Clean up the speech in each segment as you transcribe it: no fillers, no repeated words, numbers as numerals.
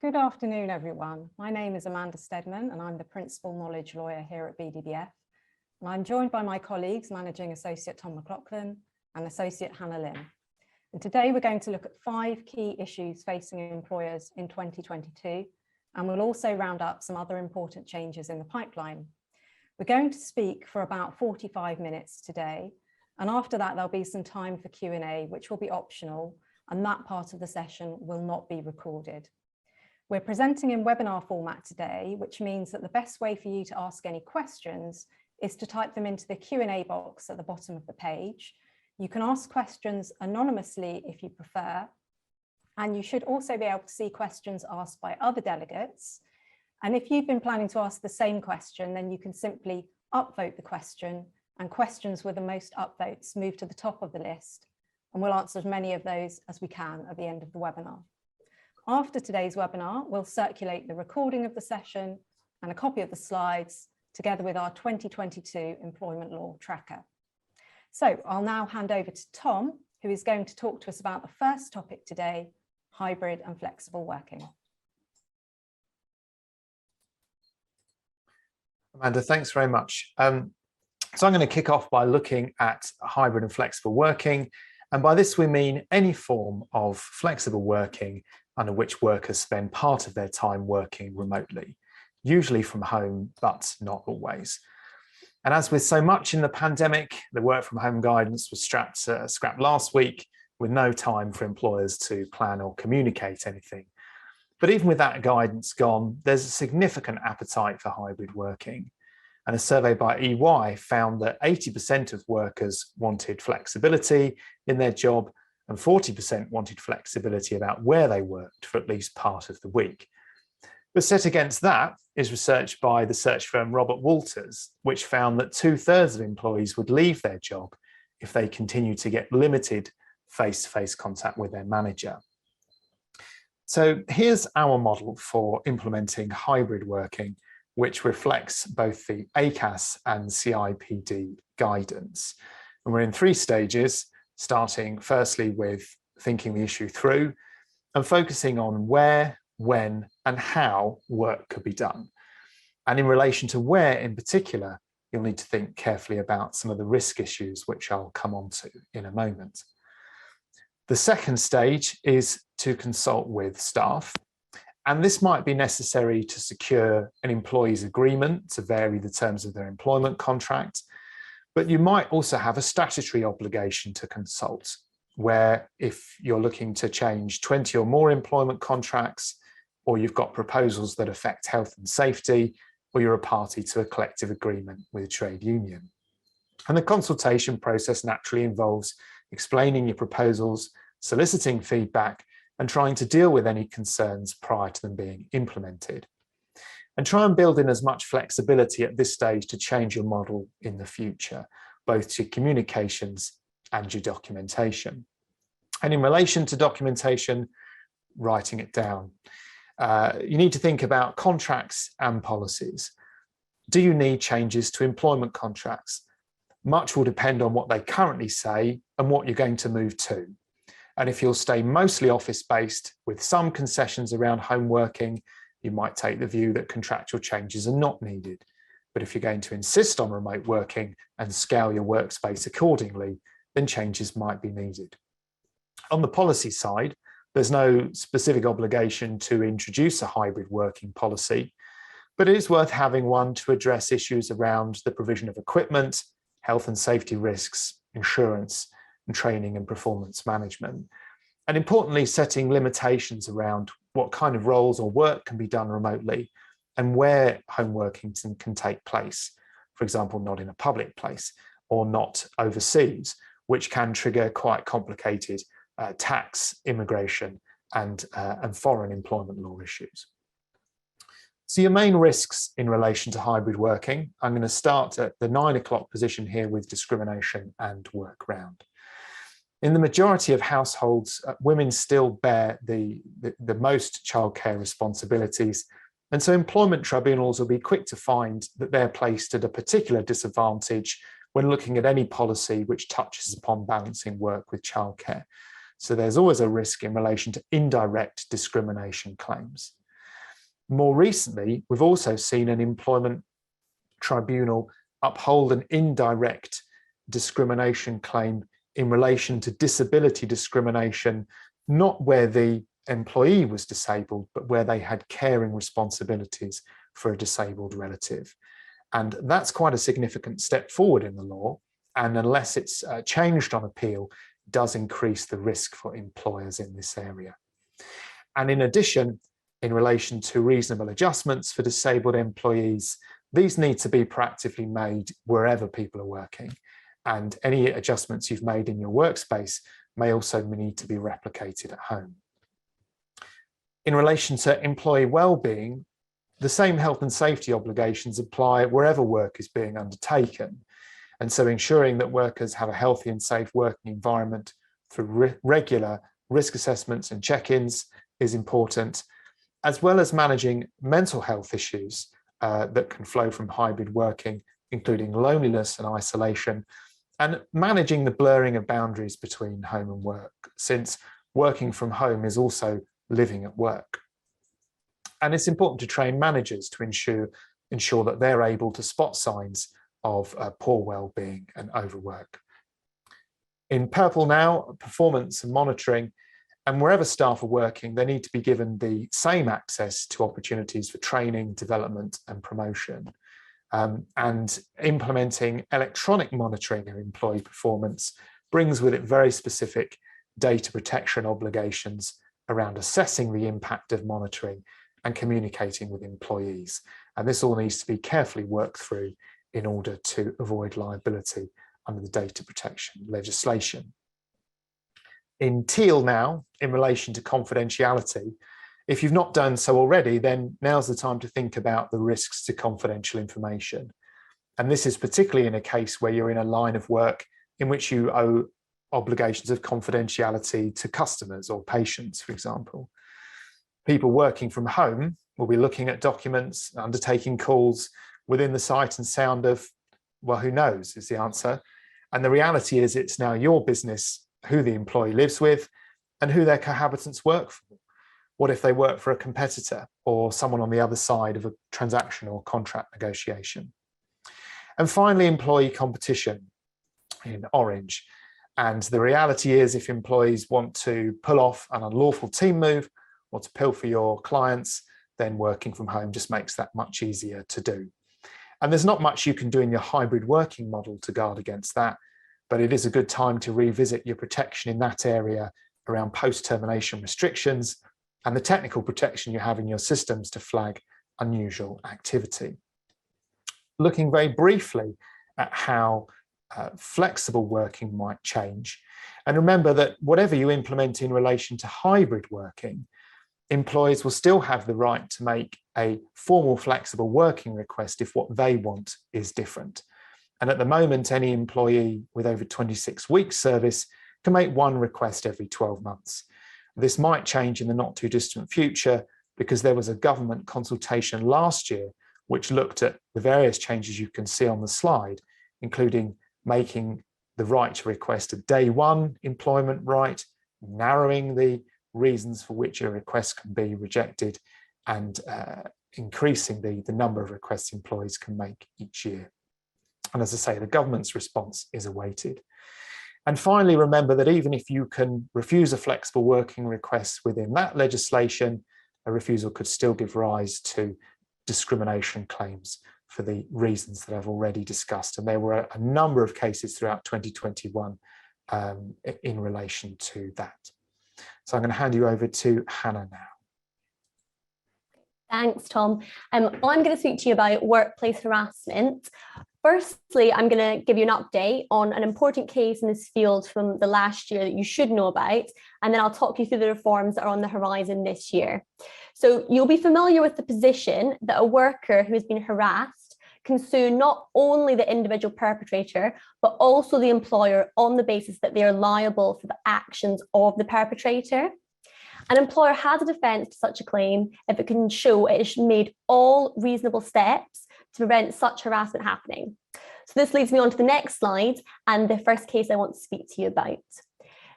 Good afternoon, everyone. My name is Amanda Stedman and I'm the Principal Knowledge Lawyer here at BDBF. And I'm joined by my colleagues, Managing Associate Tom McLaughlin and Associate Hannah Lynn. And today we're going to look at 5 key issues facing employers in 2022, and we'll also round up some other important changes in the pipeline. We're going to speak for about 45 minutes today, and after that there'll be some time for Q&A, which will be optional, and that part of the session will not be recorded. We're presenting in webinar format today, which means that the best way for you to ask any questions is to type them into the Q&A box at the bottom of the page. You can ask questions anonymously if you prefer, and you should also be able to see questions asked by other delegates. And if you've been planning to ask the same question, then you can simply upvote the question, and questions with the most upvotes move to the top of the list, and we'll answer as many of those as we can at the end of the webinar. After today's webinar, we'll circulate the recording of the session and a copy of the slides together with our 2022 Employment Law Tracker. So I'll now hand over to Tom, who is going to talk to us about the first topic today, hybrid and flexible working. Amanda, thanks very much. So I'm going to kick off by looking at hybrid and flexible working. And by this, we mean any form of flexible working under which workers spend part of their time working remotely, usually from home, but not always. And as with so much in the pandemic, the work from home guidance was scrapped last week with no time for employers to plan or communicate anything. But even with that guidance gone, there's a significant appetite for hybrid working. And a survey by EY found that 80% of workers wanted flexibility in their job and 40% wanted flexibility about where they worked for at least part of the week. But set against that is research by the search firm Robert Walters, which found that 2/3 of employees would leave their job if they continue to get limited face-to-face contact with their manager. So here's our model for implementing hybrid working, which reflects both the ACAS and CIPD guidance. And we're in 3 stages, starting firstly with thinking the issue through and focusing on where, when, and how work could be done. And in relation to where in particular, you'll need to think carefully about some of the risk issues, which I'll come on to in a moment. The second stage is to consult with staff. And this might be necessary to secure an employee's agreement to vary the terms of their employment contract. But you might also have a statutory obligation to consult, where if you're looking to change 20 or more employment contracts, or you've got proposals that affect health and safety, or you're a party to a collective agreement with a trade union. And the consultation process naturally involves explaining your proposals, soliciting feedback, and trying to deal with any concerns prior to them being implemented. And try and build in as much flexibility at this stage to change your model in the future, both to communications and your documentation. And in relation to documentation, writing it down. You need to think about contracts and policies. Do you need changes to employment contracts? Much will depend on what they currently say and what you're going to move to. And if you'll stay mostly office-based with some concessions around home working, you might take the view that contractual changes are not needed. But if you're going to insist on remote working and scale your workspace accordingly, then changes might be needed. On the policy side, there's no specific obligation to introduce a hybrid working policy, but it is worth having one to address issues around the provision of equipment, health and safety risks, insurance, and training and performance management. And importantly, setting limitations around what kind of roles or work can be done remotely and where home working can take place. For example, not in a public place or not overseas, which can trigger quite complicated tax, immigration, and foreign employment law issues. So your main risks in relation to hybrid working, I'm going to start at the 9 o'clock position here with discrimination and work round. In the majority of households, women still bear the most childcare responsibilities, and so employment tribunals will be quick to find that they're placed at a particular disadvantage when looking at any policy which touches upon balancing work with childcare. So there's always a risk in relation to indirect discrimination claims. More recently, we've also seen an employment tribunal uphold an indirect discrimination claim in relation to disability discrimination, not where the employee was disabled, but where they had caring responsibilities for a disabled relative. And that's quite a significant step forward in the law. And unless it's changed on appeal, does increase the risk for employers in this area. And in addition, in relation to reasonable adjustments for disabled employees, these need to be proactively made wherever people are working. And any adjustments you've made in your workspace may also need to be replicated at home. In relation to employee well-being, the same health and safety obligations apply wherever work is being undertaken. And so ensuring that workers have a healthy and safe working environment through regular risk assessments and check-ins is important, as well as managing mental health issues that can flow from hybrid working, including loneliness and isolation, and managing the blurring of boundaries between home and work, since working from home is also living at work. And it's important to train managers to ensure that they're able to spot signs of poor well-being and overwork. In purple now, performance and monitoring, and wherever staff are working, they need to be given the same access to opportunities for training, development and promotion. And implementing electronic monitoring of employee performance brings with it very specific data protection obligations around assessing the impact of monitoring and communicating with employees. And this all needs to be carefully worked through in order to avoid liability under the data protection legislation. In teal now, in relation to confidentiality, if you've not done so already, then now's the time to think about the risks to confidential information. And this is particularly in a case where you're in a line of work in which you owe obligations of confidentiality to customers or patients, for example. People working from home will be looking at documents, undertaking calls within the sight and sound of, well, who knows is the answer. And the reality is it's now your business who the employee lives with and who their cohabitants work for. What if they work for a competitor or someone on the other side of a transaction or contract negotiation? And finally, employee competition in orange. And the reality is if employees want to pull off an unlawful team move or to pilfer your clients, then working from home just makes that much easier to do. And there's not much you can do in your hybrid working model to guard against that, but it is a good time to revisit your protection in that area around post-termination restrictions and the technical protection you have in your systems to flag unusual activity. Looking very briefly at how flexible working might change. And remember that whatever you implement in relation to hybrid working, employers will still have the right to make a formal flexible working request if what they want is different. And at the moment, any employee with over 26 weeks service can make one request every 12 months. This might change in the not too distant future because there was a government consultation last year which looked at the various changes you can see on the slide, including making the right to request a day one employment right, narrowing the reasons for which a request can be rejected, and increasing the number of requests employees can make each year. And as I say, the government's response is awaited. And finally, remember that even if you can refuse a flexible working request within that legislation, a refusal could still give rise to discrimination claims for the reasons that I've already discussed. And there were a number of cases throughout 2021 in relation to that. So I'm going to hand you over to Hannah now. Thanks, Tom. I'm going to speak to you about workplace harassment. Firstly, I'm going to give you an update on an important case in this field from the last year that you should know about, and then I'll talk you through the reforms that are on the horizon this year. So you'll be familiar with the position that a worker who has been harassed can sue not only the individual perpetrator, but also the employer on the basis that they are liable for the actions of the perpetrator. An employer has a defence to such a claim if it can show it has made all reasonable steps to prevent such harassment happening. So this leads me on to the next slide and the first case I want to speak to you about.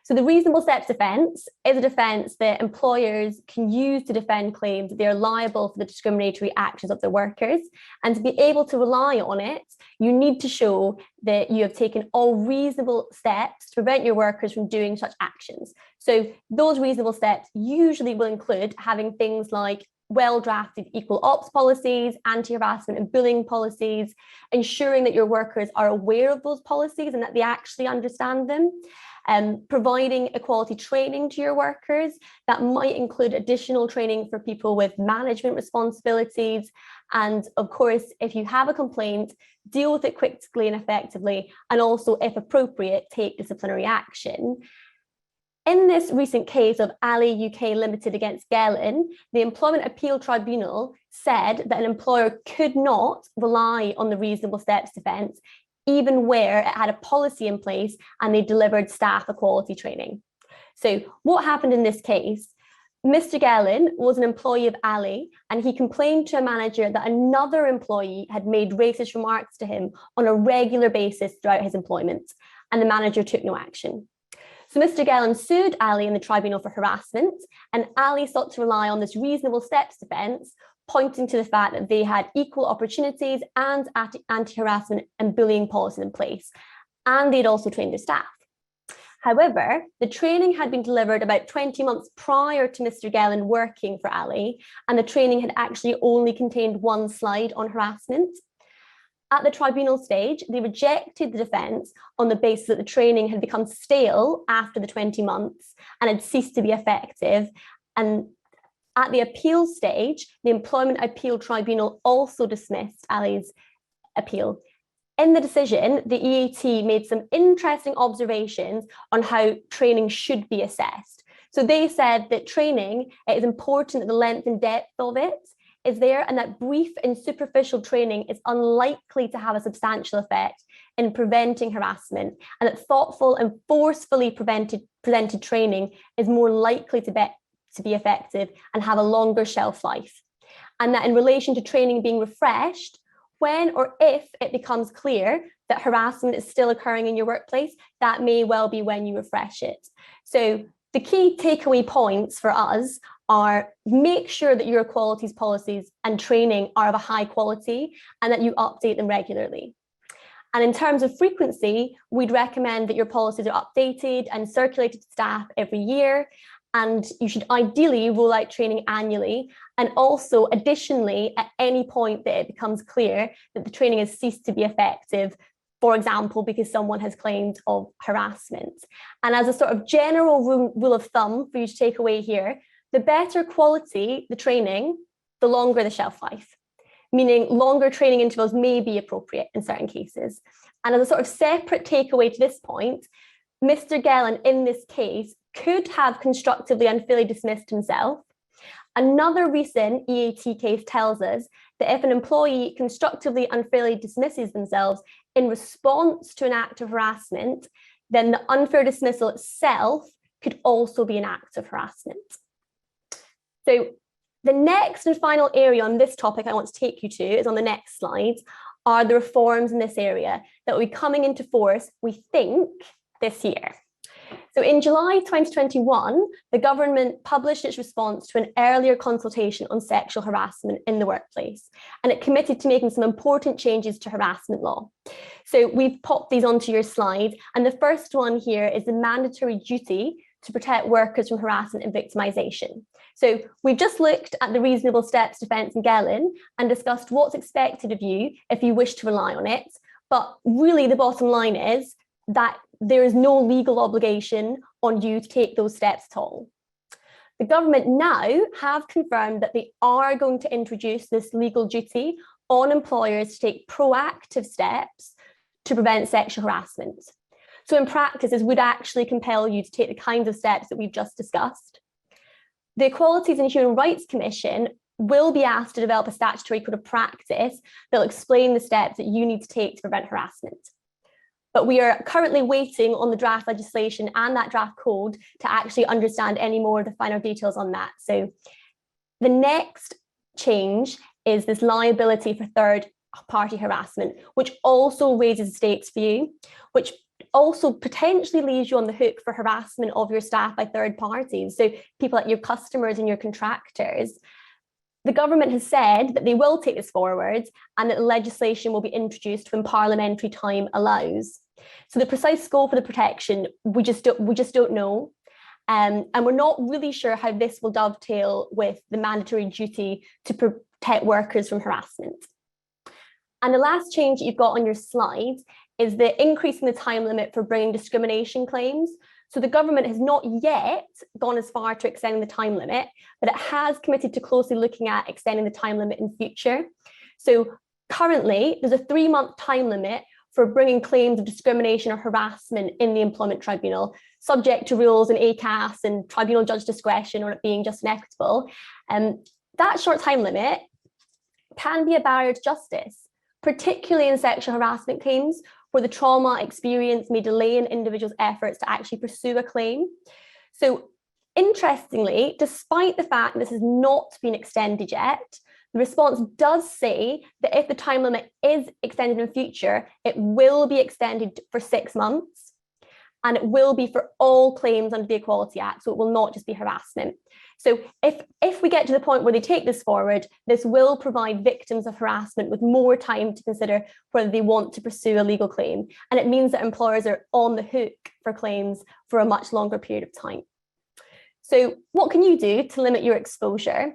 So the reasonable steps defence is a defence that employers can use to defend claims that they are liable for the discriminatory actions of their workers. And to be able to rely on it, you need to show that you have taken all reasonable steps to prevent your workers from doing such actions. So those reasonable steps usually will include having things like well-drafted equal ops policies, anti-harassment and bullying policies, ensuring that your workers are aware of those policies and that they actually understand them, providing equality training to your workers. That might include additional training for people with management responsibilities. And of course, if you have a complaint, deal with it quickly and effectively, and also, if appropriate, take disciplinary action. In this recent case of Allay UK Limited against Gehlen, the Employment Appeal Tribunal said that an employer could not rely on the reasonable steps defence, even where it had a policy in place and they delivered staff equality training. So what happened in this case? Mr. Gehlen was an employee of Allay, and he complained to a manager that another employee had made racist remarks to him on a regular basis throughout his employment, and the manager took no action. So Mr. Gehlen sued Allay in the tribunal for harassment, and Allay sought to rely on this reasonable steps defence, pointing to the fact that they had equal opportunities and anti-harassment and bullying policies in place, and they'd also trained their staff. However, the training had been delivered about 20 months prior to Mr. Gehlen working for Allay, and the training had actually only contained one slide on harassment. At the tribunal stage, they rejected the defence on the basis that the training had become stale after the 20 months and had ceased to be effective. And at the appeal stage, the Employment Appeal Tribunal also dismissed Allay's appeal. In the decision, the EAT made some interesting observations on how training should be assessed. So they said that training, it is important that the length and depth of it is there, and that brief and superficial training is unlikely to have a substantial effect in preventing harassment, and that thoughtful and forcefully presented training is more likely to be effective and have a longer shelf life. And that in relation to training being refreshed, when or if it becomes clear that harassment is still occurring in your workplace, that may well be when you refresh it. So the key takeaway points for us are: make sure that your equalities policies and training are of a high quality and that you update them regularly. And in terms of frequency, we'd recommend that your policies are updated and circulated to staff every year, and you should ideally roll out training annually. And also, additionally, at any point that it becomes clear that the training has ceased to be effective, for example, because someone has claimed of harassment. And as a sort of general rule of thumb for you to take away here, the better quality the training, the longer the shelf life, meaning longer training intervals may be appropriate in certain cases. And as a sort of separate takeaway to this point, Mr. Gehlen in this case could have constructively unfairly dismissed himself. Another recent EAT case tells us that if an employee constructively unfairly dismisses themselves in response to an act of harassment, then the unfair dismissal itself could also be an act of harassment. So the next and final area on this topic I want to take you to is on the next slide, are the reforms in this area that will be coming into force, we think, this year. So in July 2021, the government published its response to an earlier consultation on sexual harassment in the workplace, and it committed to making some important changes to harassment law. So we've popped these onto your slide, and the first one here is the mandatory duty to protect workers from harassment and victimisation. So we've just looked at the reasonable steps defence in Gehlen and discussed what's expected of you if you wish to rely on it. But really the bottom line is that there is no legal obligation on you to take those steps at all. The government now have confirmed that they are going to introduce this legal duty on employers to take proactive steps to prevent sexual harassment. So in practice, this would actually compel you to take the kinds of steps that we've just discussed. The Equalities and Human Rights Commission will be asked to develop a statutory code of practice that will explain the steps that you need to take to prevent harassment. But we are currently waiting on the draft legislation and that draft code to actually understand any more of the finer details on that. So the next change is this liability for third-party harassment, which also raises stakes for you, which also potentially leaves you on the hook for harassment of your staff by third parties, so people like your customers and your contractors. The government has said that they will take this forward and that legislation will be introduced when parliamentary time allows. So the precise scope of the protection, we just don't know. And we're not really sure how this will dovetail with the mandatory duty to protect workers from harassment. And the last change that you've got on your slide is the increase in the time limit for bringing discrimination claims. So the government has not yet gone as far to extending the time limit, but it has committed to closely looking at extending the time limit in future. So currently, there's a 3-month time limit for bringing claims of discrimination or harassment in the employment tribunal, subject to rules and ACAS and tribunal judge discretion or it being just and equitable. That short time limit can be a barrier to justice, particularly in sexual harassment claims, where the trauma experience may delay an individual's efforts to actually pursue a claim. So interestingly, despite the fact that this has not been extended yet, the response does say that if the time limit is extended in future, it will be extended for 6 months, and it will be for all claims under the Equality Act, so it will not just be harassment. So if we get to the point where they take this forward, this will provide victims of harassment with more time to consider whether they want to pursue a legal claim. And it means that employers are on the hook for claims for a much longer period of time. So what can you do to limit your exposure?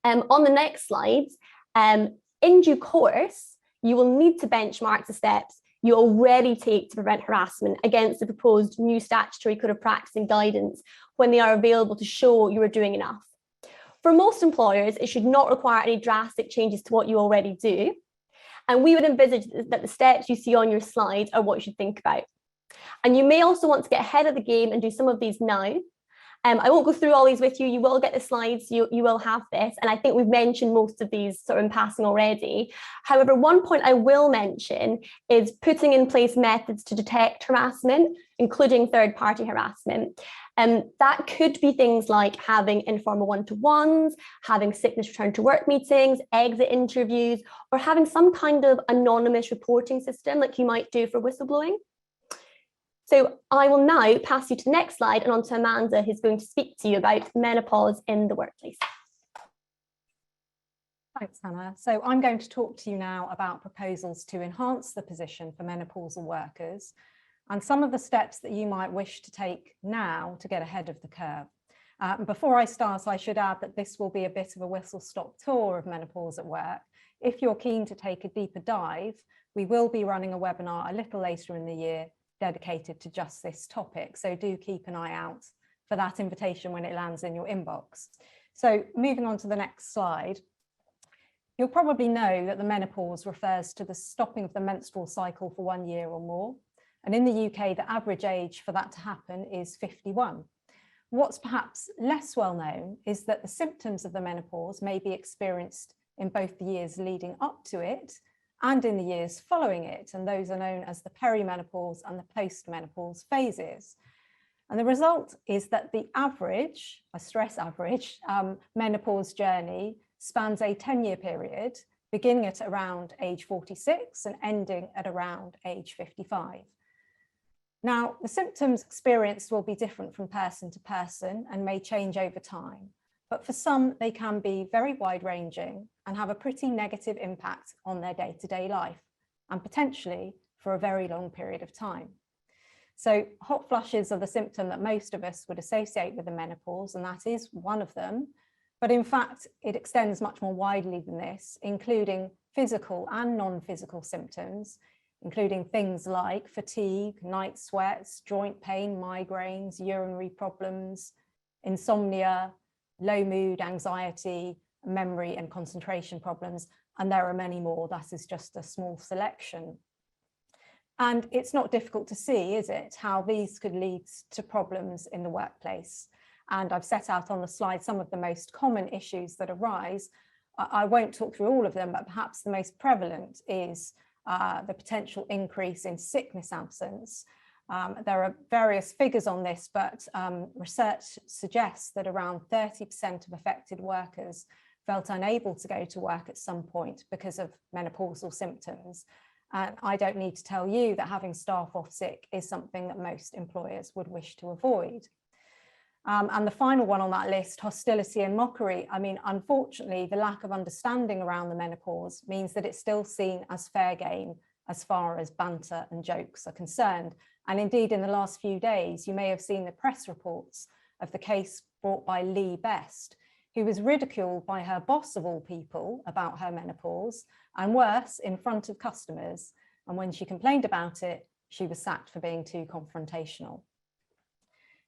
On the next slide, in due course, you will need to benchmark the steps you already take to prevent harassment against the proposed new statutory code of practice and guidance when they are available to show you are doing enough. For most employers, it should not require any drastic changes to what you already do. And we would envisage that the steps you see on your slide are what you should think about. And you may also want to get ahead of the game and do some of these now. I won't go through all these with you. You will get the slides, you will have this. And I think we've mentioned most of these sort of in passing already. However, one point I will mention is putting in place methods to detect harassment, including third-party harassment. That could be things like having informal one-to-ones, having sickness return to work meetings, exit interviews, or having some kind of anonymous reporting system like you might do for whistleblowing. So I will now pass you to the next slide and on to Amanda, who's going to speak to you about menopause in the workplace. Thanks, Hannah. So I'm going to talk to you now about proposals to enhance the position for menopausal workers and some of the steps that you might wish to take now to get ahead of the curve. Before I start, I should add that this will be a bit of a whistle-stop tour of menopause at work. If you're keen to take a deeper dive, we will be running a webinar a little later in the year dedicated to just this topic. So do keep an eye out for that invitation when it lands in your inbox. So moving on to the next slide, you'll probably know that the menopause refers to the stopping of the menstrual cycle for 1 year or more. And in the UK, the average age for that to happen is 51. What's perhaps less well known is that the symptoms of the menopause may be experienced in both the years leading up to it and in the years following it, and those are known as the perimenopause and the postmenopause phases. And the result is that the average, I stress average, menopause journey spans a 10-year period, beginning at around age 46 and ending at around age 55. Now, the symptoms experienced will be different from person to person and may change over time. But for some, they can be very wide-ranging and have a pretty negative impact on their day-to-day life, and potentially for a very long period of time. So hot flushes are the symptom that most of us would associate with the menopause, and that is one of them. But in fact, it extends much more widely than this, including physical and non-physical symptoms, including things like fatigue, night sweats, joint pain, migraines, urinary problems, insomnia, low mood, anxiety, memory and concentration problems, and there are many more. That is just a small selection. And it's not difficult to see, is it, how these could lead to problems in the workplace. And I've set out on the slide some of the most common issues that arise. I won't talk through all of them, but perhaps the most prevalent is the potential increase in sickness absence. There are various figures on this, but research suggests that around 30% of affected workers felt unable to go to work at some point because of menopausal symptoms. And I don't need to tell you that having staff off sick is something that most employers would wish to avoid. And the final one on that list, hostility and mockery. I mean, unfortunately, the lack of understanding around the menopause means that it's still seen as fair game as far as banter and jokes are concerned. And indeed, in the last few days, you may have seen the press reports of the case brought by Lee Best, who was ridiculed by her boss of all people about her menopause, and worse, in front of customers. And when she complained about it, she was sacked for being too confrontational.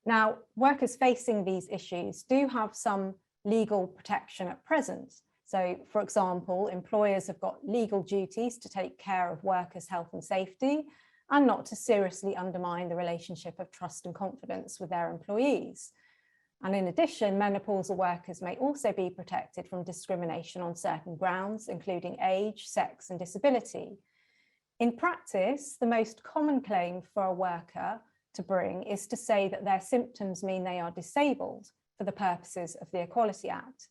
Now, workers facing these issues do have some legal protection at present. So, for example, employers have got legal duties to take care of workers' health and safety and not to seriously undermine the relationship of trust and confidence with their employees. And in addition, menopausal workers may also be protected from discrimination on certain grounds, including age, sex, and disability. In practice, the most common claim for a worker to bring is to say that their symptoms mean they are disabled for the purposes of the Equality Act.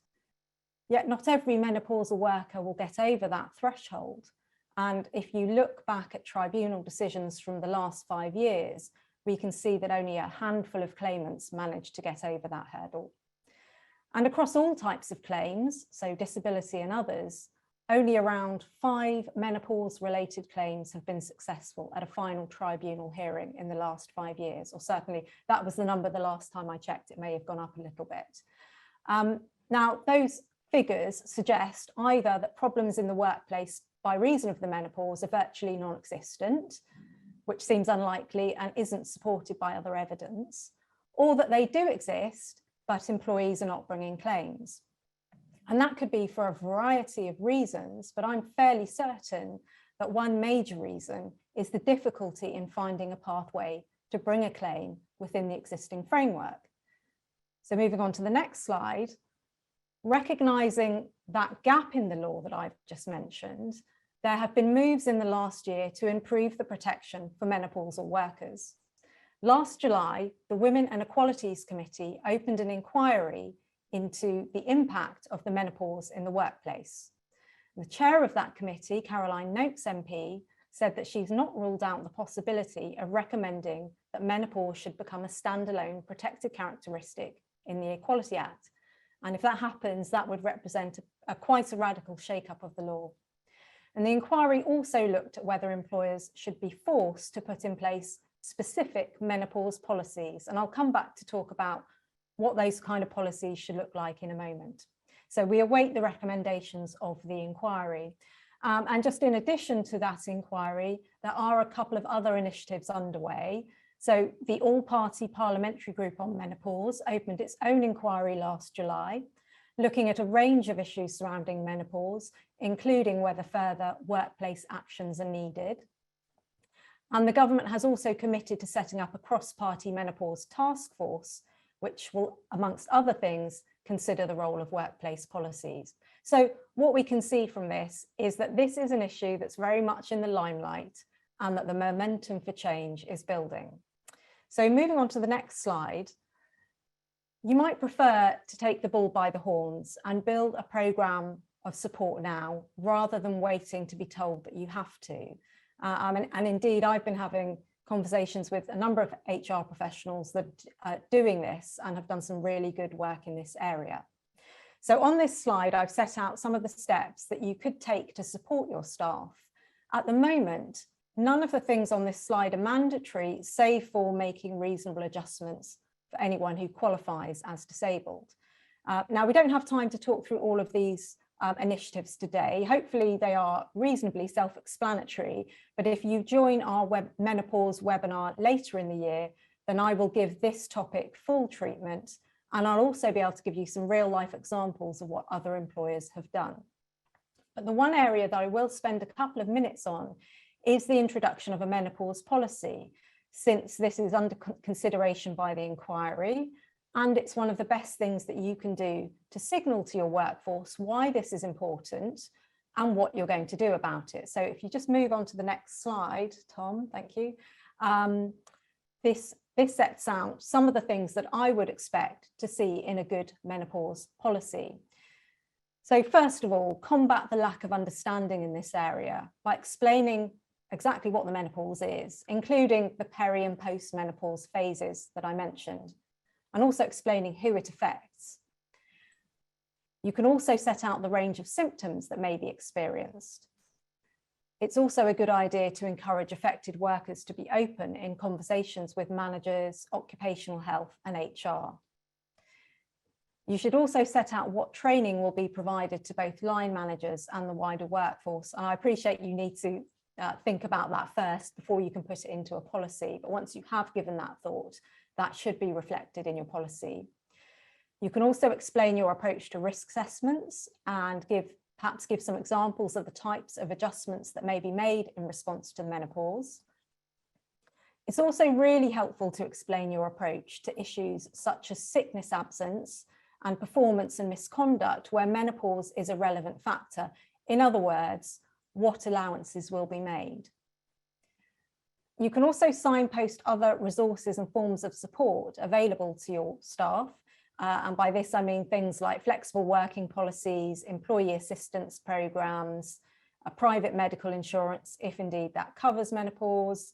Yet not every menopausal worker will get over that threshold. And if you look back at tribunal decisions from the last 5 years, we can see that only a handful of claimants managed to get over that hurdle. And across all types of claims, so disability and others, only around 5 menopause-related claims have been successful at a final tribunal hearing in the last 5 years, or certainly that was the number the last time I checked. It may have gone up a little bit. Now, those figures suggest either that problems in the workplace by reason of the menopause are virtually non-existent, which seems unlikely and isn't supported by other evidence, or that they do exist, but employees are not bringing claims. And that could be for a variety of reasons, but I'm fairly certain that one major reason is the difficulty in finding a pathway to bring a claim within the existing framework. So moving on to the next slide, recognizing that gap in the law that I've just mentioned, there have been moves in the last year to improve the protection for menopausal workers. Last July, the Women and Equalities Committee opened an inquiry into the impact of the menopause in the workplace. The chair of that committee, Caroline Noakes MP, said that she's not ruled out the possibility of recommending that menopause should become a standalone protected characteristic in the Equality Act. And if that happens, that would represent quite a radical shake-up of the law. And the inquiry also looked at whether employers should be forced to put in place specific menopause policies. And I'll come back to talk about what those kind of policies should look like in a moment. So we await the recommendations of the inquiry. And just in addition to that inquiry, there are a couple of other initiatives underway. So the All-Party Parliamentary Group on Menopause opened its own inquiry last July, looking at a range of issues surrounding menopause, including whether further workplace actions are needed. And the government has also committed to setting up a cross-party menopause task force, which will, amongst other things, consider the role of workplace policies. So what we can see from this is that this is an issue that's very much in the limelight and that the momentum for change is building. So moving on to the next slide, you might prefer to take the bull by the horns and build a programme of support now, rather than waiting to be told that you have to. And indeed, I've been having conversations with a number of HR professionals that are doing this and have done some really good work in this area. So on this slide, I've set out some of the steps that you could take to support your staff. At the moment, none of the things on this slide are mandatory, save for making reasonable adjustments for anyone who qualifies as disabled. Now, we don't have time to talk through all of these initiatives today. Hopefully they are reasonably self-explanatory, but if you join our menopause webinar later in the year, then I will give this topic full treatment, and I'll also be able to give you some real life examples of what other employers have done. But the one area that I will spend a couple of minutes on is the introduction of a menopause policy, since this is under consideration by the inquiry. And it's one of the best things that you can do to signal to your workforce why this is important and what you're going to do about it. So if you just move on to the next slide, Tom, thank you. This sets out some of the things that I would expect to see in a good menopause policy. So first of all, combat the lack of understanding in this area by explaining exactly what the menopause is, including the peri and post-menopause phases that I mentioned, and also explaining who it affects. You can also set out the range of symptoms that may be experienced. It's also a good idea to encourage affected workers to be open in conversations with managers, occupational health, and HR. You should also set out what training will be provided to both line managers and the wider workforce. And I appreciate you need to think about that first before you can put it into a policy. But once you have given that thought, that should be reflected in your policy. You can also explain your approach to risk assessments and perhaps give some examples of the types of adjustments that may be made in response to menopause. It's also really helpful to explain your approach to issues such as sickness absence and performance and misconduct where menopause is a relevant factor. In other words, what allowances will be made. You can also signpost other resources and forms of support available to your staff. And by this, I mean things like flexible working policies, employee assistance programs, private medical insurance, if indeed that covers menopause,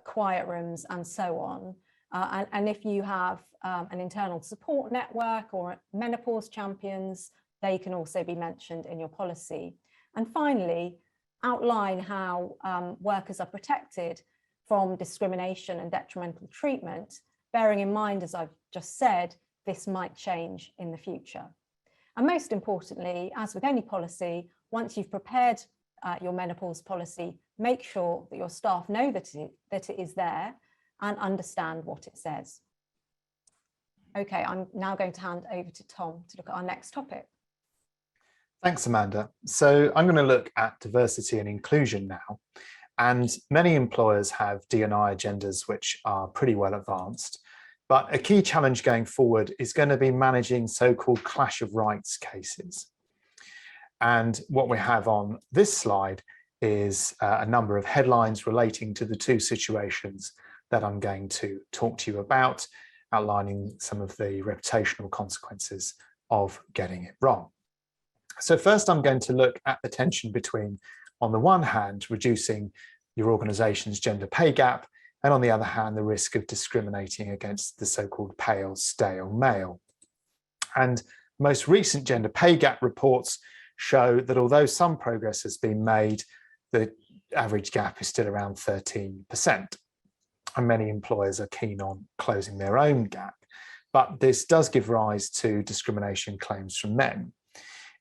quiet rooms, and so on. And if you have an internal support network or menopause champions, they can also be mentioned in your policy. And finally, outline how workers are protected from discrimination and detrimental treatment, bearing in mind, as I've just said, this might change in the future. And most importantly, as with any policy, once you've prepared your menopause policy, make sure that your staff know that it is there and understand what it says. Okay, I'm now going to hand over to Tom to look at our next topic. Thanks, Amanda. So I'm going to look at diversity and inclusion now. And many employers have D&I agendas which are pretty well advanced. But a key challenge going forward is going to be managing so-called clash of rights cases. And what we have on this slide is a number of headlines relating to the two situations that I'm going to talk to you about, outlining some of the reputational consequences of getting it wrong. So first, I'm going to look at the tension between, on the one hand, reducing your organisation's gender pay gap, and on the other hand, the risk of discriminating against the so-called pale, stale male. And most recent gender pay gap reports show that although some progress has been made, the average gap is still around 13%. And many employers are keen on closing their own gap. But this does give rise to discrimination claims from men.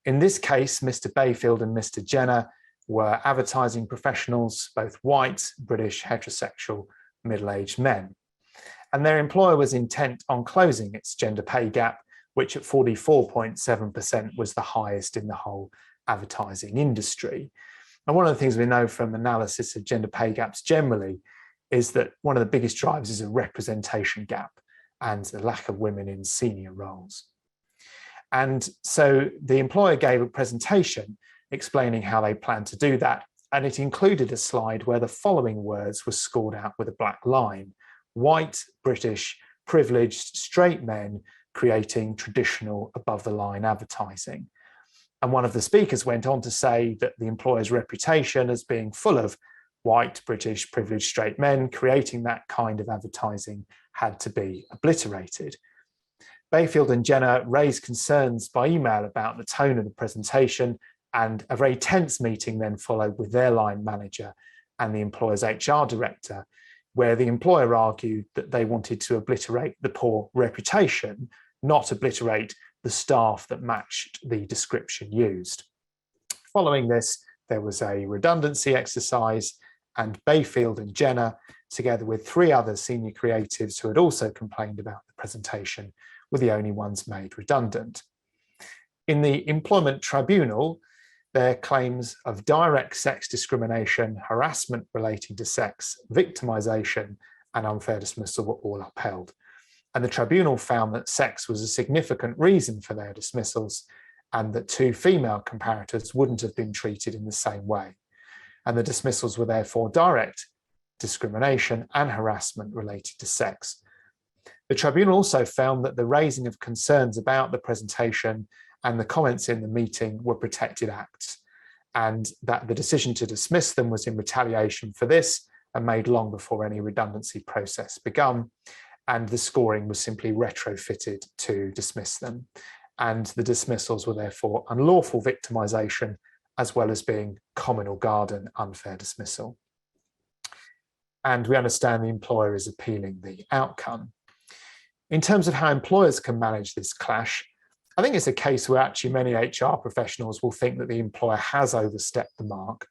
In this case, Mr. Bayfield and Mr. Jenner were advertising professionals, both white, British, heterosexual, middle-aged men. And their employer was intent on closing its gender pay gap, which at 44.7% was the highest in the whole advertising industry. And one of the things we know from analysis of gender pay gaps generally is that one of the biggest drivers is a representation gap and the lack of women in senior roles. And so the employer gave a presentation explaining how they plan to do that. And it included a slide where the following words were scored out with a black line: white, British, privileged, straight men creating traditional above-the-line advertising. And one of the speakers went on to say that the employer's reputation as being full of white, British, privileged, straight men creating that kind of advertising had to be obliterated. Bayfield and Jenner raised concerns by email about the tone of the presentation, and a very tense meeting then followed with their line manager and the employer's HR director, where the employer argued that they wanted to obliterate the poor reputation, not obliterate the staff that matched the description used. Following this, there was a redundancy exercise, and Bayfield and Jenner, together with 3 other senior creatives who had also complained about the presentation, were the only ones made redundant. In the employment tribunal, their claims of direct sex discrimination, harassment relating to sex, victimisation, and unfair dismissal were all upheld. And the tribunal found that sex was a significant reason for their dismissals, and that 2 female comparators wouldn't have been treated in the same way. And the dismissals were therefore direct discrimination and harassment related to sex. The tribunal also found that the raising of concerns about the presentation and the comments in the meeting were protected acts. and that the decision to dismiss them was in retaliation for this and made long before any redundancy process begun, and the scoring was simply retrofitted to dismiss them. And the dismissals were therefore unlawful victimisation, as well as being communal garden unfair dismissal. And we understand the employer is appealing the outcome. In terms of how employers can manage this clash, I think it's a case where actually many HR professionals will think that the employer has overstepped the mark,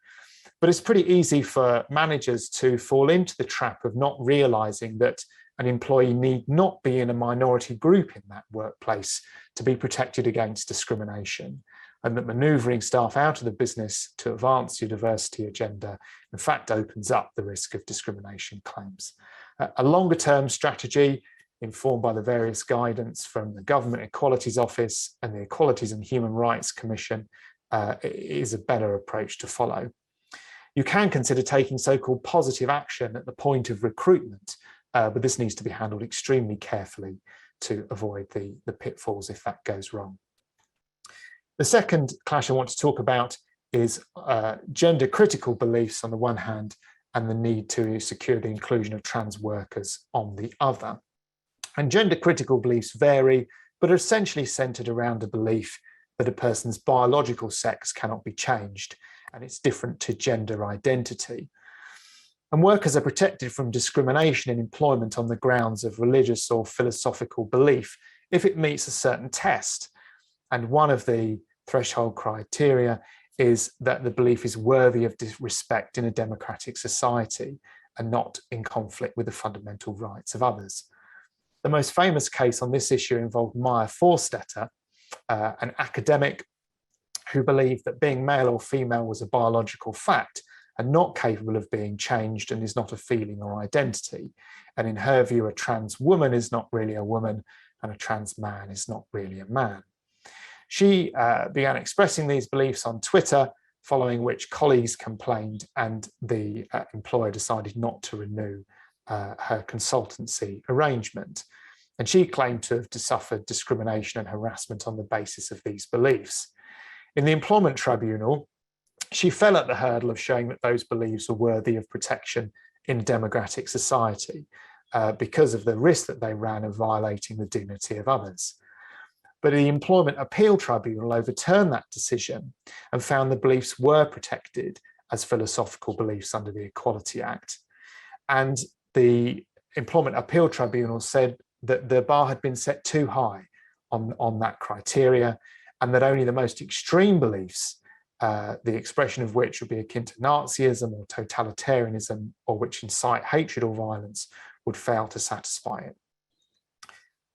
but it's pretty easy for managers to fall into the trap of not realising that an employee need not be in a minority group in that workplace to be protected against discrimination, and that manoeuvring staff out of the business to advance your diversity agenda in fact opens up the risk of discrimination claims. A longer term strategy informed by the various guidance from the Government Equalities Office and the Equalities and Human Rights Commission is a better approach to follow. You can consider taking so-called positive action at the point of recruitment, but this needs to be handled extremely carefully to avoid the pitfalls if that goes wrong. The second clash I want to talk about is gender critical beliefs on the one hand and the need to secure the inclusion of trans workers on the other. And gender critical beliefs vary, but are essentially centered around a belief that a person's biological sex cannot be changed, and it's different to gender identity. And workers are protected from discrimination in employment on the grounds of religious or philosophical belief if it meets a certain test. And one of the threshold criteria is that the belief is worthy of respect in a democratic society and not in conflict with the fundamental rights of others. The most famous case on this issue involved Forstater, an academic who believed that being male or female was a biological fact and not capable of being changed and is not a feeling or identity. And in her view, a trans woman is not really a woman and a trans man is not really a man. She began expressing these beliefs on Twitter, following which colleagues complained and the employer decided not to renew her consultancy arrangement. And she claimed to have suffered discrimination and harassment on the basis of these beliefs. In the employment tribunal, she fell at the hurdle of showing that those beliefs were worthy of protection in a democratic society because of the risk that they ran of violating the dignity of others. But the Employment Appeal Tribunal overturned that decision and found the beliefs were protected as philosophical beliefs under the Equality Act. And the Employment Appeal Tribunal said that the bar had been set too high on that criteria, and that only the most extreme beliefs, the expression of which would be akin to Nazism or totalitarianism, or which incite hatred or violence, would fail to satisfy it.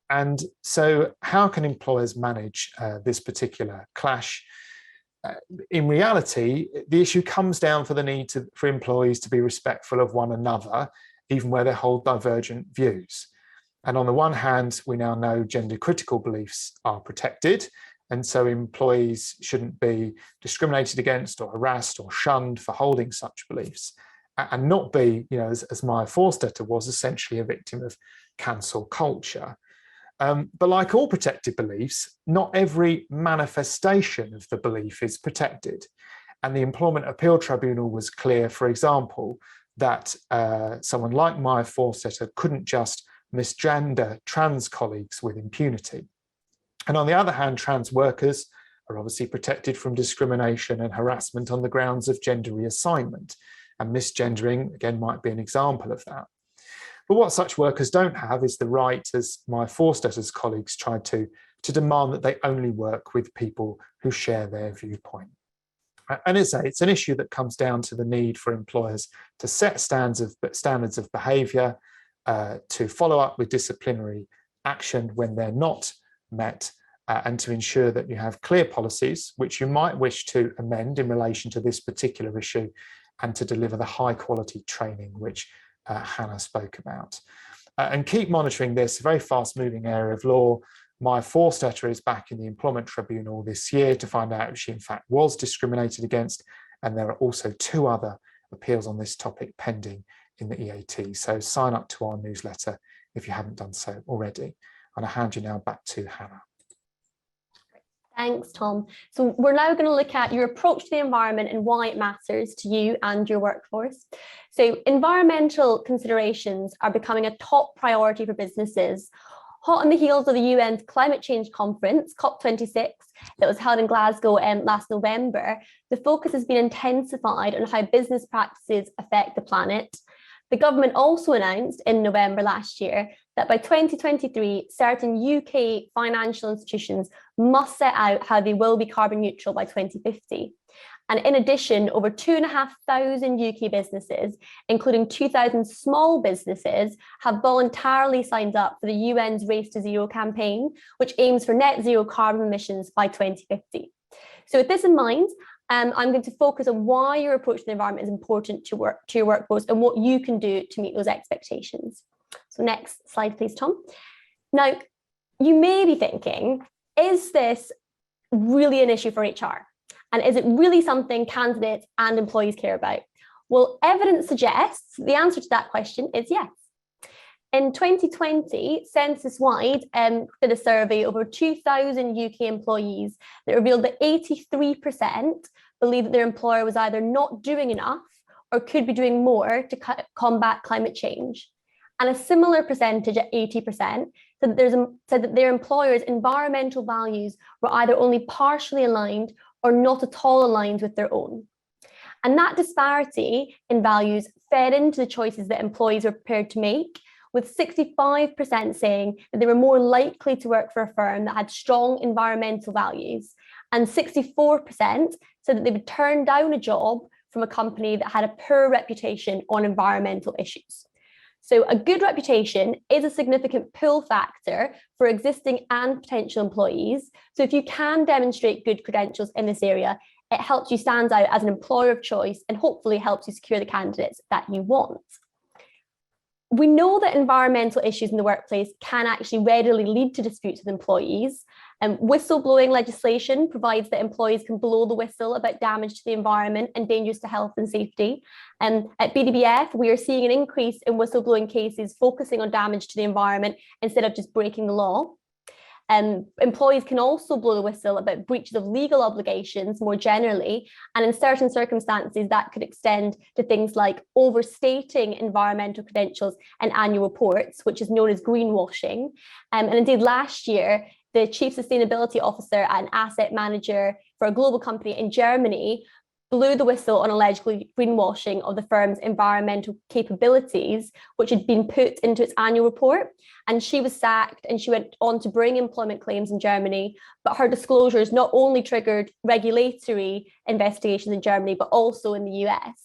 And so how can employers manage this particular clash? In reality, the issue comes down for the need for employees to be respectful of one another, even where they hold divergent views. And on the one hand, we now know gender critical beliefs are protected, and so employees shouldn't be discriminated against or harassed or shunned for holding such beliefs, and not be, as Maya Forstater was, essentially a victim of cancel culture. But like all protected beliefs, not every manifestation of the belief is protected. And the Employment Appeal Tribunal was clear, for example, that someone like Maya Forstater couldn't just misgender trans colleagues with impunity. And on the other hand, trans workers are obviously protected from discrimination and harassment on the grounds of gender reassignment. And misgendering, again, might be an example of that. But what such workers don't have is the right, as Maya Forstater's colleagues tried to demand that they only work with people who share their viewpoint. And it's an issue that comes down to the need for employers to set standards of behaviour, to follow up with disciplinary action when they're not met, and to ensure that you have clear policies, which you might wish to amend in relation to this particular issue, and to deliver the high quality training which Hannah spoke about. And keep monitoring this very fast moving area of law. Maya Forstater is back in the Employment Tribunal this year to find out if she in fact was discriminated against, and there are also 2 other appeals on this topic pending in the EAT. So sign up to our newsletter if you haven't done so already. And I hand you now back to Hannah. Thanks, Tom. So we're now going to look at your approach to the environment and why it matters to you and your workforce. So environmental considerations are becoming a top priority for businesses. Hot on the heels of the UN's climate change conference, COP26, that was held in Glasgow last November, the focus has been intensified on how business practices affect the planet. The government also announced in November last year that by 2023, certain UK financial institutions must set out how they will be carbon neutral by 2050. And in addition, over 2,500 UK businesses, including 2,000 small businesses, have voluntarily signed up for the UN's Race to Zero campaign, which aims for net zero carbon emissions by 2050. So with this in mind, I'm going to focus on why your approach to the environment is important to your workforce and what you can do to meet those expectations. So next slide, please, Tom. Now, you may be thinking, is this really an issue for HR? And is it really something candidates and employees care about? Well, evidence suggests the answer to that question is yes. In 2020, Census-wide did a survey of over 2,000 UK employees that revealed that 83% believe that their employer was either not doing enough or could be doing more to combat climate change. And a similar percentage at 80% said that their employer's environmental values were either only partially aligned or not at all aligned with their own. And that disparity in values fed into the choices that employees were prepared to make, with 65% saying that they were more likely to work for a firm that had strong environmental values, and 64% said that they would turn down a job from a company that had a poor reputation on environmental issues. So a good reputation is a significant pull factor for existing and potential employees. So if you can demonstrate good credentials in this area, it helps you stand out as an employer of choice and hopefully helps you secure the candidates that you want. We know that environmental issues in the workplace can actually readily lead to disputes with employees. Whistleblowing legislation provides that employees can blow the whistle about damage to the environment and dangers to health and safety. At BDBF, we are seeing an increase in whistleblowing cases focusing on damage to the environment instead of just breaking the law. Employees can also blow the whistle about breaches of legal obligations more generally, and in certain circumstances that could extend to things like overstating environmental credentials in annual reports, which is known as greenwashing. And indeed last year, the Chief Sustainability Officer and Asset Manager for a global company in Germany blew the whistle on alleged greenwashing of the firm's environmental capabilities, which had been put into its annual report. And she was sacked and she went on to bring employment claims in Germany. But her disclosures not only triggered regulatory investigations in Germany, but also in the US.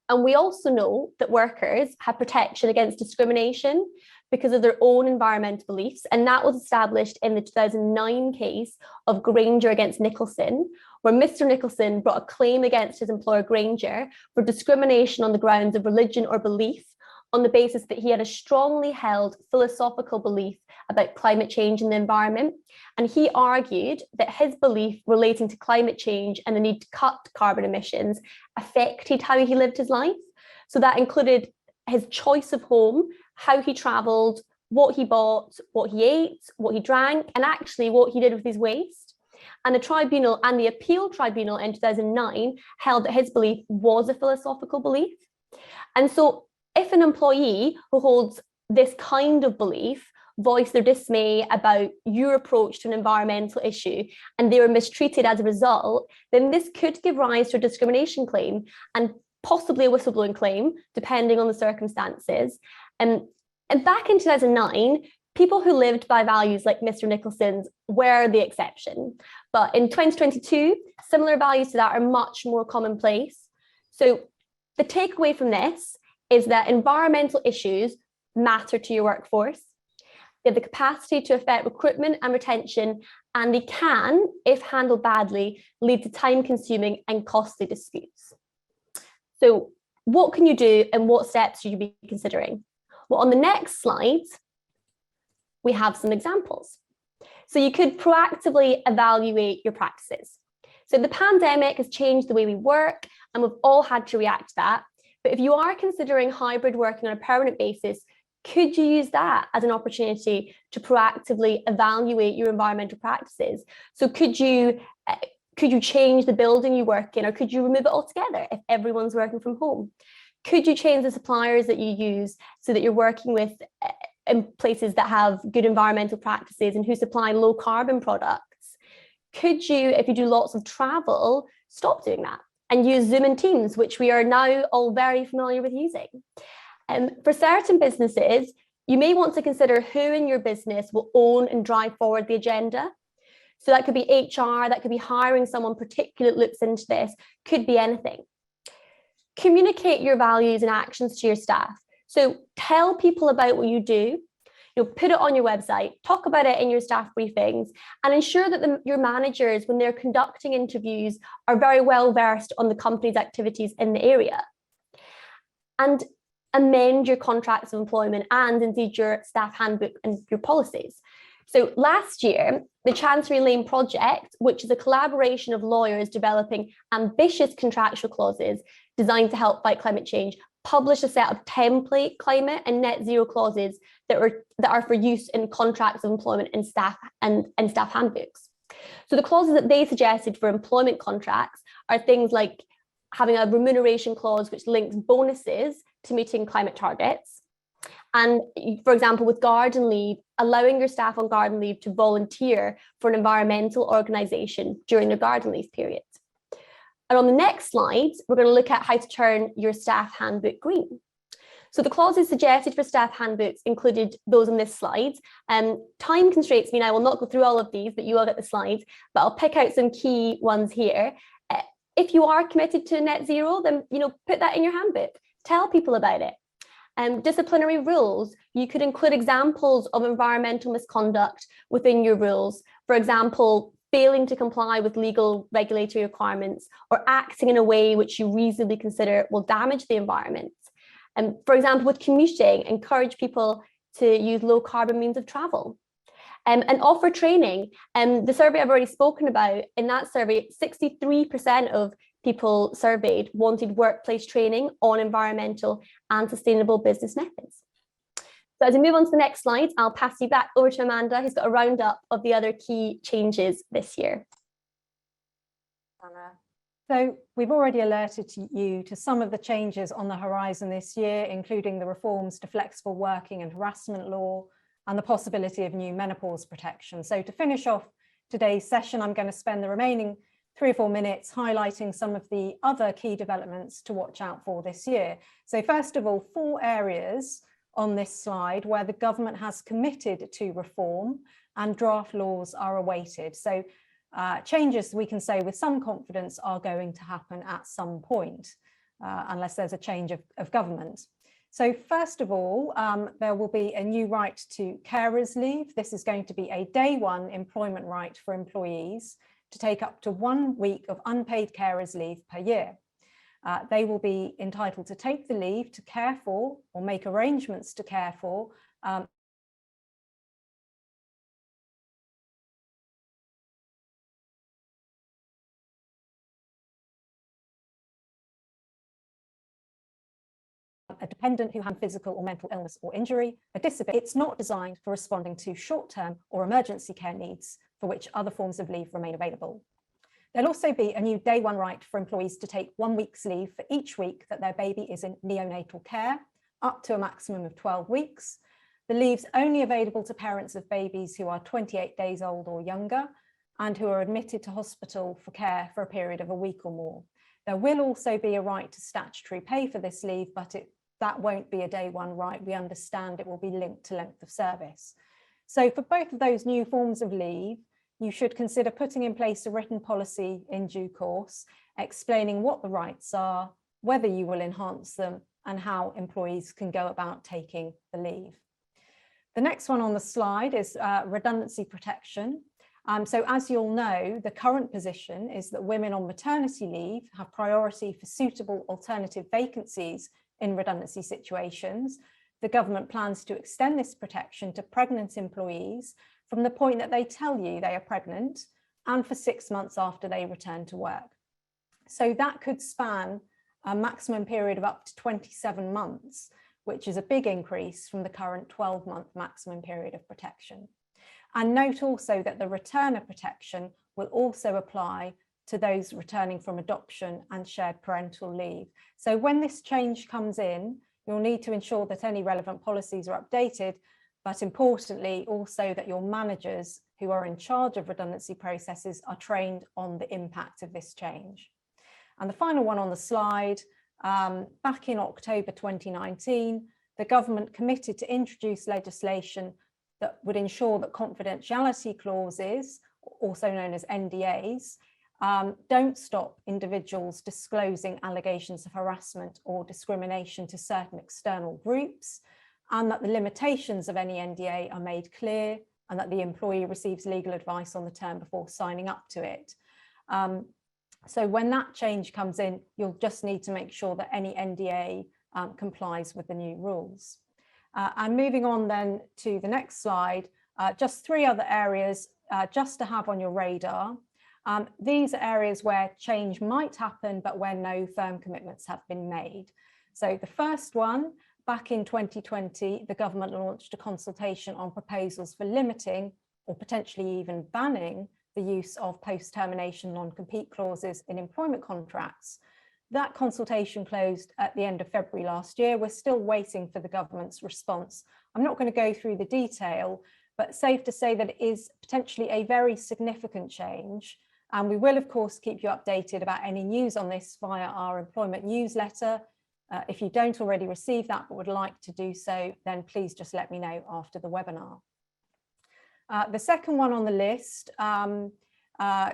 And we also know that workers have protection against discrimination because of their own environmental beliefs. And that was established in the 2009 case of Grainger against Nicholson, where Mr. Nicholson brought a claim against his employer Grainger for discrimination on the grounds of religion or belief, on the basis that he had a strongly held philosophical belief about climate change in the environment. And he argued that his belief relating to climate change and the need to cut carbon emissions affected how he lived his life. So that included his choice of home, how he travelled, what he bought, what he ate, what he drank, and actually what he did with his waste. And the tribunal and the appeal tribunal in 2009 held that his belief was a philosophical belief. And so if an employee who holds this kind of belief voice their dismay about your approach to an environmental issue and they were mistreated as a result, then this could give rise to a discrimination claim and possibly a whistleblowing claim, depending on the circumstances. And back in 2009, people who lived by values like Mr. Nicholson's were the exception. But in 2022, similar values to that are much more commonplace. So the takeaway from this is that environmental issues matter to your workforce. They have the capacity to affect recruitment and retention, and they can, if handled badly, lead to time-consuming and costly disputes. So what can you do and what steps should you be considering? Well, on the next slide, we have some examples. So you could proactively evaluate your practices. So the pandemic has changed the way we work and we've all had to react to that. But if you are considering hybrid working on a permanent basis, Could you use that as an opportunity to proactively evaluate your environmental practices? So could you change the building you work in, or could you remove it altogether if everyone's working from home? Could you change the suppliers that you use so that you're working with in places that have good environmental practices and who supply low carbon products? Could you, if you do lots of travel, stop doing that and use Zoom and Teams, which we are now all very familiar with using? For certain businesses, you may want to consider who in your business will own and drive forward the agenda. So that could be HR, that could be hiring someone particular that looks into this, could be anything. Communicate your values and actions to your staff. So tell people about what you do, put it on your website, talk about it in your staff briefings, and ensure that your managers, when they're conducting interviews, are very well versed on the company's activities in the area. And amend your contracts of employment and indeed your staff handbook and your policies. So last year, the Chancery Lane project, which is a collaboration of lawyers developing ambitious contractual clauses designed to help fight climate change, published a set of template climate and net zero clauses that are for use in contracts of employment and staff handbooks. So the clauses that they suggested for employment contracts are things like having a remuneration clause which links bonuses to meeting climate targets. And for example, with garden leave, allowing your staff on garden leave to volunteer for an environmental organisation during their garden leave period. And on the next slide, we're going to look at how to turn your staff handbook green. So the clauses suggested for staff handbooks included those on this slide. Time constraints mean I will not go through all of these, but you will get the slides, but I'll pick out some key ones here. If you are committed to net zero, then put that in your handbook. Tell people about it. Disciplinary rules, you could include examples of environmental misconduct within your rules. For example, failing to comply with legal regulatory requirements or acting in a way which you reasonably consider will damage the environment. For example, with commuting, encourage people to use low carbon means of travel. And offer training. The survey I've already spoken about, in that survey, 63% of people surveyed wanted workplace training on environmental and sustainable business methods. So as we move on to the next slide, I'll pass you back over to Amanda, who's got a roundup of the other key changes this year. So we've already alerted you to some of the changes on the horizon this year, including the reforms to flexible working and harassment law, and the possibility of new menopause protection. So to finish off today's session, I'm going to spend the remaining 3 or 4 minutes highlighting some of the other key developments to watch out for this year. So first of all, 4 areas on this slide where the government has committed to reform and draft laws are awaited. So changes, we can say with some confidence, are going to happen at some point, unless there's a change of government. So first of all, there will be a new right to carers leave. This is going to be a day 1 employment right for employees to take up to 1 week of unpaid carers leave per year. They will be entitled to take the leave to care for or make arrangements to care for a dependent who had physical or mental illness or injury, a disability. It's not designed for responding to short-term or emergency care needs for which other forms of leave remain available. There'll also be a new day 1 right for employees to take 1 week's leave for each week that their baby is in neonatal care, up to a maximum of 12 weeks. The leave's only available to parents of babies who are 28 days old or younger and who are admitted to hospital for care for a period of a week or more. There will also be a right to statutory pay for this leave, but that won't be a day 1 right. We understand it will be linked to length of service. So for both of those new forms of leave, you should consider putting in place a written policy in due course, explaining what the rights are, whether you will enhance them, and how employees can go about taking the leave. The next one on the slide is redundancy protection. So as you'll know, the current position is that women on maternity leave have priority for suitable alternative vacancies in redundancy situations. The government plans to extend this protection to pregnant employees from the point that they tell you they are pregnant and for 6 months after they return to work. So that could span a maximum period of up to 27 months, which is a big increase from the current 12-month maximum period of protection. And note also that the return of protection will also apply to those returning from adoption and shared parental leave. So when this change comes in, you'll need to ensure that any relevant policies are updated, but importantly also that your managers who are in charge of redundancy processes are trained on the impact of this change. And the final one on the slide, back in October 2019, the government committed to introduce legislation that would ensure that confidentiality clauses, also known as NDAs, don't stop individuals disclosing allegations of harassment or discrimination to certain external groups, and that the limitations of any NDA are made clear, and that the employee receives legal advice on the term before signing up to it. So when that change comes in, you'll just need to make sure that any NDA complies with the new rules. And moving on then to the next slide, just 3 other areas just to have on your radar. These are areas where change might happen, but where no firm commitments have been made. So the first one, back in 2020, the government launched a consultation on proposals for limiting or potentially even banning the use of post-termination non-compete clauses in employment contracts. That consultation closed at the end of February last year. We're still waiting for the government's response. I'm not going to go through the detail, but safe to say that it is potentially a very significant change. And we will, of course, keep you updated about any news on this via our employment newsletter. If you don't already receive that but would like to do so, then please just let me know after the webinar. The second one on the list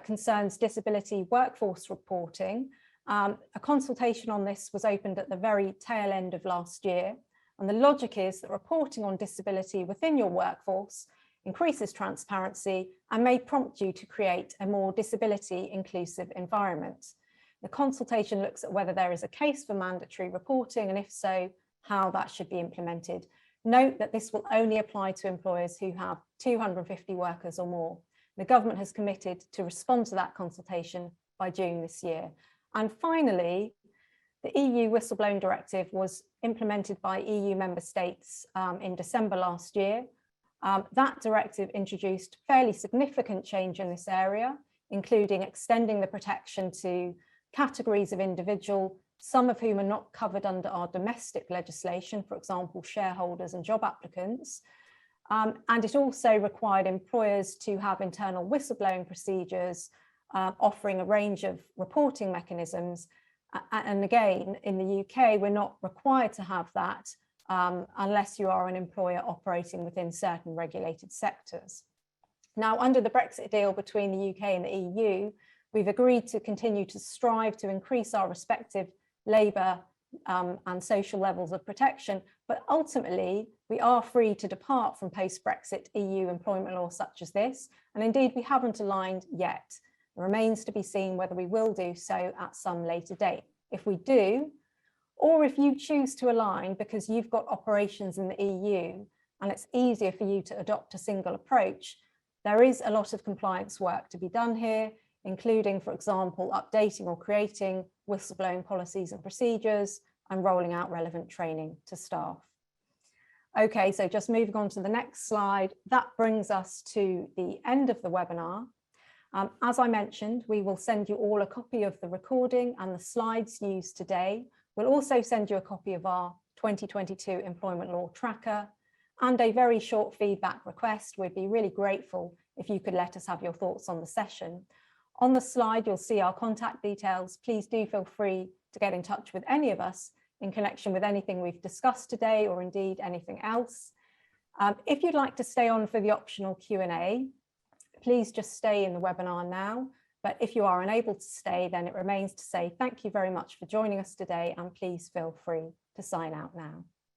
concerns disability workforce reporting. A consultation on this was opened at the very tail end of last year. And the logic is that reporting on disability within your workforce increases transparency and may prompt you to create a more disability inclusive environment. The consultation looks at whether there is a case for mandatory reporting, and if so, how that should be implemented. Note that this will only apply to employers who have 250 workers or more. The government has committed to respond to that consultation by June this year. And finally, the EU Whistleblowing Directive was implemented by EU member states in December last year. That directive introduced fairly significant change in this area, including extending the protection to categories of individual, some of whom are not covered under our domestic legislation, for example, shareholders and job applicants. And it also required employers to have internal whistleblowing procedures, offering a range of reporting mechanisms. And again, in the UK, we're not required to have that unless you are an employer operating within certain regulated sectors. Now, under the Brexit deal between the UK and the EU, we've agreed to continue to strive to increase our respective labour and social levels of protection, but ultimately we are free to depart from post-Brexit EU employment law such as this, and indeed we haven't aligned yet. It remains to be seen whether we will do so at some later date. If we do, or if you choose to align because you've got operations in the EU and it's easier for you to adopt a single approach, there is a lot of compliance work to be done here, including, for example, updating or creating whistleblowing policies and procedures and rolling out relevant training to staff. Okay, so just moving on to the next slide, that brings us to the end of the webinar. As I mentioned, we will send you all a copy of the recording and the slides used today. We'll also send you a copy of our 2022 Employment Law Tracker and a very short feedback request. We'd be really grateful if you could let us have your thoughts on the session. On the slide, you'll see our contact details. Please do feel free to get in touch with any of us in connection with anything we've discussed today or indeed anything else. If you'd like to stay on for the optional Q&A, please just stay in the webinar now. But if you are unable to stay, then it remains to say thank you very much for joining us today, and please feel free to sign out now.